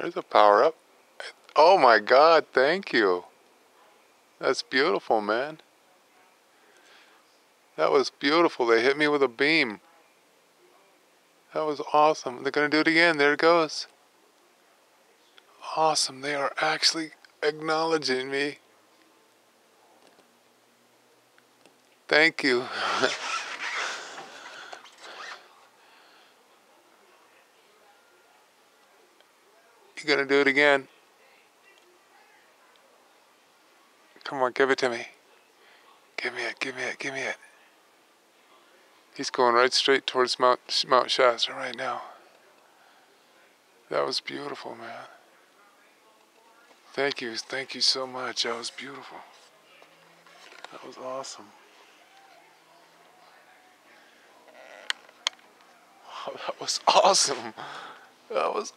There's a power up. Oh my God, thank you. That's beautiful, man. That was beautiful. They hit me with a beam. That was awesome. They're gonna do it again. There it goes. Awesome. They are actually acknowledging me. Thank you. You gonna do it again? Come on, give it to me. Give me it, give me it, give me it. He's going right straight towards Mount Shasta right now. That was beautiful, man. Thank you so much. That was beautiful. That was awesome. Oh, that was awesome. That was